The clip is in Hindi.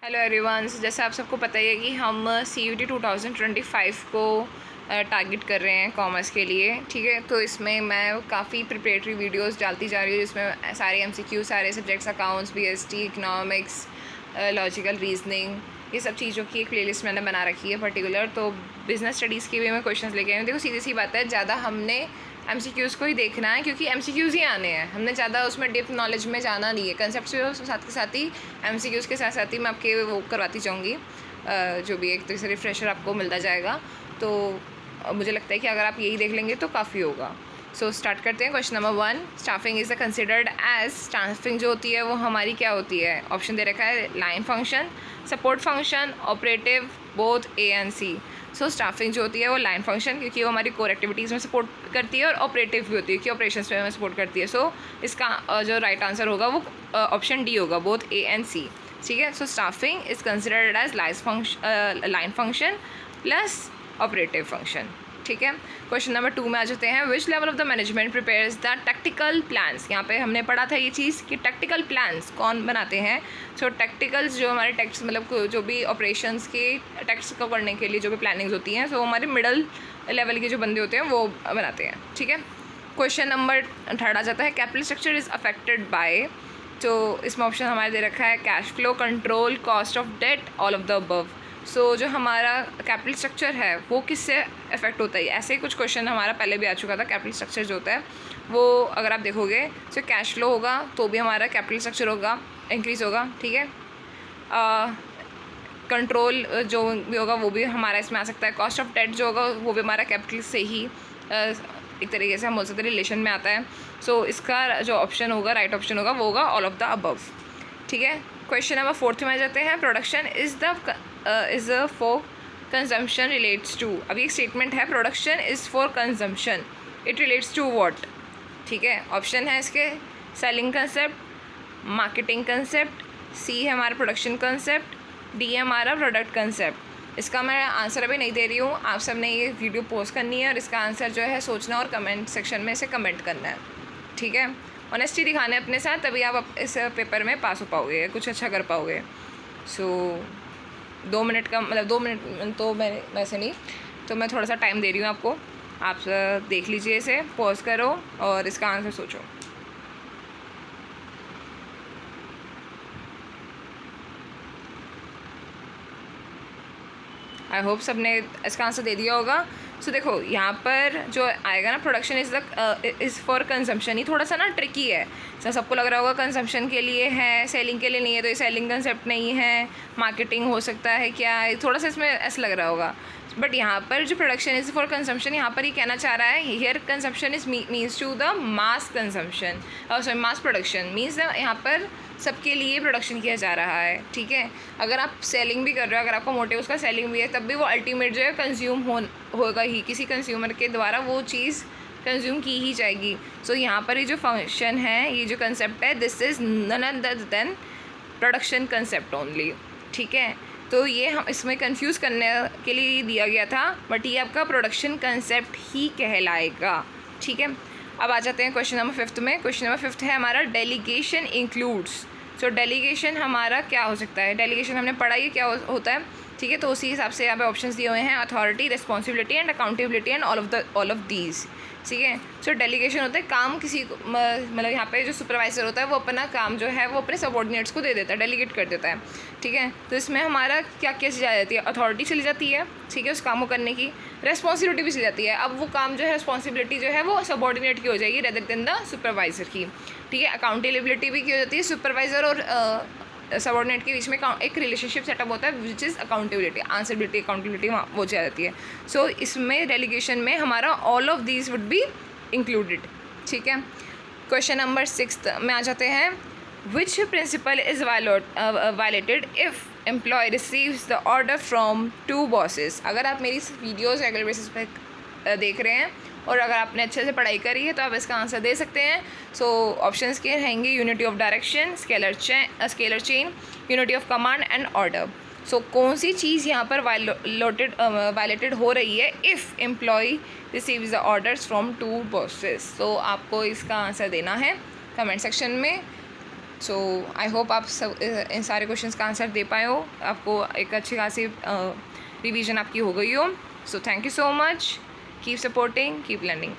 हेलो एवरीवन, जैसे आप सबको पता ही है कि हम CUET 2025 को टारगेट कर रहे हैं कॉमर्स के लिए। ठीक है, तो इसमें मैं काफ़ी प्रिपरेटरी वीडियोस डालती जा रही हूँ जिसमें सारे MCQ, सारे subjects, accounts, BST, economics, logical reasoning, ये सब चीज़ों की एक प्लेलिस्ट मैंने बना रखी है पर्टिकुलर। तो बिज़नेस स्टडीज़ के भी मैं क्वेश्चंस लेके आई हूँ। देखो सीधी सी बात है, ज़्यादा हमने MCQs को ही देखना है क्योंकि MCQs ही आने हैं, हमने ज़्यादा उसमें डिप नॉलेज में जाना नहीं है। कंसेप्ट से साथ के साथ ही MCQs के साथ साथ ही मैं आपके वो करवाती जाऊँगी, जो भी एक तरह से रिफ्रेशर आपको मिलता जाएगा। तो मुझे लगता है कि अगर आप यही देख लेंगे तो काफ़ी होगा। सो स्टार्ट करते हैं। Question number 1, staffing is considered as, staffing जो होती है वो हमारी क्या होती है? ऑप्शन दे रखा है line function, support function, operative, both A and C। So staffing जो होती है वो लाइन फंक्शन, क्योंकि वो हमारी कोर एक्टिविटीज़ में सपोर्ट करती है, और ऑपरेटिव भी होती है कि ऑपरेशंस में हमें सपोर्ट करती है। सो इसका जो राइट आंसर होगा वो ऑप्शन D होगा, बोथ A एंड C। ठीक है, so staffing is considered as line function plus operative function. ठीक है, क्वेश्चन नंबर 2 में आ जाते हैं। Which level of the management prepares the tactical plans? यहाँ पे हमने पढ़ा था ये चीज़ कि टैक्टिकल प्लान्स कौन बनाते हैं। सो टैक्टिकल्स जो हमारे टैक्स मतलब जो भी ऑपरेशंस के टैक्स को करने के लिए जो भी प्लानिंग्स होती हैं, सो हमारे मिडल लेवल के जो बंदे होते हैं वो बनाते हैं। ठीक है, क्वेश्चन नंबर 3 आ जाता है। Capital structure is affected by, तो इसमें ऑप्शन हमारे दे रखा है cash flow, control, cost of debt, all of the above. So जो हमारा कैपिटल स्ट्रक्चर है वो किससे अफेक्ट होता है? ऐसे ही कुछ क्वेश्चन हमारा पहले भी आ चुका था। कैपिटल स्ट्रक्चर जो होता है वो अगर आप देखोगे तो कैश फ्लो होगा तो भी हमारा कैपिटल स्ट्रक्चर होगा, इंक्रीज़ होगा। ठीक है, कंट्रोल जो भी होगा वो भी हमारा इसमें आ सकता है। कॉस्ट ऑफ डेट जो होगा वो भी हमारा कैपिटल से ही एक तरीके से हम बोल सकते हैं रिलेशन में आता है। सो इसका जो ऑप्शन होगा, राइट ऑप्शन होगा, वो होगा ऑल ऑफ द अबव। ठीक है, क्वेश्चन नंबर 4 में आ जाते हैं। Production is for consumption relates to. अभी एक स्टेटमेंट है, production is for consumption, it relates to what? ठीक है, ऑप्शन है इसके selling concept, marketing concept, C है हमारा प्रोडक्शन कंसेप्ट, D है हमारा प्रोडक्ट कंसेप्ट। इसका मैं आंसर अभी नहीं दे रही हूँ, आप सब ने ये वीडियो पोस्ट करनी है और इसका आंसर जो है सोचना और कमेंट सेक्शन में इसे कमेंट करना है। ठीक है, ऑनेस्टी दिखाने अपने साथ, तभी आप इस पेपर में पास हो पाओगे, कुछ अच्छा कर पाओगे। सो 2 मिनट का मतलब 2 मिनट तो मैं वैसे नहीं, तो मैं थोड़ा सा टाइम दे रही हूँ आपको। आप देख लीजिए इसे, पॉज करो और इसका आंसर सोचो। आई होप सब ने इसका आंसर दे दिया होगा। सो देखो यहाँ पर जो आएगा ना, प्रोडक्शन इज़ फॉर कंजम्पशन, ये थोड़ा सा ना ट्रिकी है। सबको लग रहा होगा कंजम्पशन के लिए है, सेलिंग के लिए नहीं है, तो ये सेलिंग कंसेप्ट नहीं है, मार्केटिंग हो सकता है क्या, थोड़ा सा इसमें ऐसा लग रहा होगा। बट यहाँ पर जो प्रोडक्शन इज़ फॉर कंजम्पशन, यहाँ पर ये कहना चाह रहा है here consumption is means to the mass consumption, sorry mass production means यहाँ पर सबके लिए प्रोडक्शन किया जा रहा है। ठीक है, अगर आप सेलिंग भी कर रहे हो, अगर आपका मोटिव उसका सेलिंग भी है, तब भी वो अल्टीमेट जो है कंज्यूम होगा ही, किसी कंज्यूमर के द्वारा वो चीज़ कंज्यूम की ही जाएगी। सो यहाँ पर ये जो फंक्शन है, ये जो कंसेप्ट है, this is none other than production concept only. ठीक है, तो ये हम इसमें कंफ्यूज करने के लिए दिया गया था, बट ये आपका प्रोडक्शन कंसेप्ट ही कहलाएगा। ठीक है, अब आ जाते हैं क्वेश्चन नंबर 5 में। क्वेश्चन नंबर 5 है हमारा डेलीगेशन इंक्लूड्स। सो डेलीगेशन हमारा क्या हो सकता है? डेलीगेशन हमने पढ़ा ही क्या होता है। ठीक है, तो उसी हिसाब से यहाँ पे ऑप्शंस दिए हुए हैं, authority, responsibility and accountability and all of these. ठीक है, सो डेलीगेशन होता है काम किसी को, मतलब यहाँ पे जो सुपरवाइज़र होता है वो अपना काम जो है वो अपने सबॉर्डिनेट्स को दे देता है, डेलीगेट कर देता है। ठीक है, तो इसमें हमारा क्या क्या चीज़ आ जाती है? अथॉरिटी चली जाती है, ठीक है, उस काम को करने की। रेस्पॉन्सिबिलिटी भी चली जाती है, अब वो काम जो है रिस्पॉन्सिबिलिटी जो है वो सबॉर्डिनेट की हो जाएगी रेदर देन द सुपरवाइज़र की। ठीक है, अकाउंटेबिलिटी भी की हो जाती है, सुपरवाइज़र और सबॉर्डिनेट के बीच में एक रिलेशनशिप सेटअप होता है which is accountability, answerability, accountability वो जा जाती है। सो इसमें डेलीगेशन में हमारा all of these would be included. ठीक है, क्वेश्चन नंबर 6 में आ जाते हैं। Which principle is violated if employee receives the order from 2 bosses? अगर आप मेरी वीडियोज़ रेगुलर बेसिस पर देख रहे हैं और अगर आपने अच्छे से पढ़ाई करी है तो आप इसका आंसर दे सकते हैं। सो ऑप्शंस के रहेंगे unity of direction, scalar chain, unity of command and order. So कौन सी चीज़ यहाँ पर वायलेटेड हो रही है if employee receives the orders from 2 bosses? So आपको इसका आंसर देना है कमेंट सेक्शन में। सो आई होप आप सब इन सारे क्वेश्चंस का आंसर दे पाए हो, आपको एक अच्छी खासी रिवीजन आपकी हो गई हो. So thank you so much. Keep supporting, keep learning.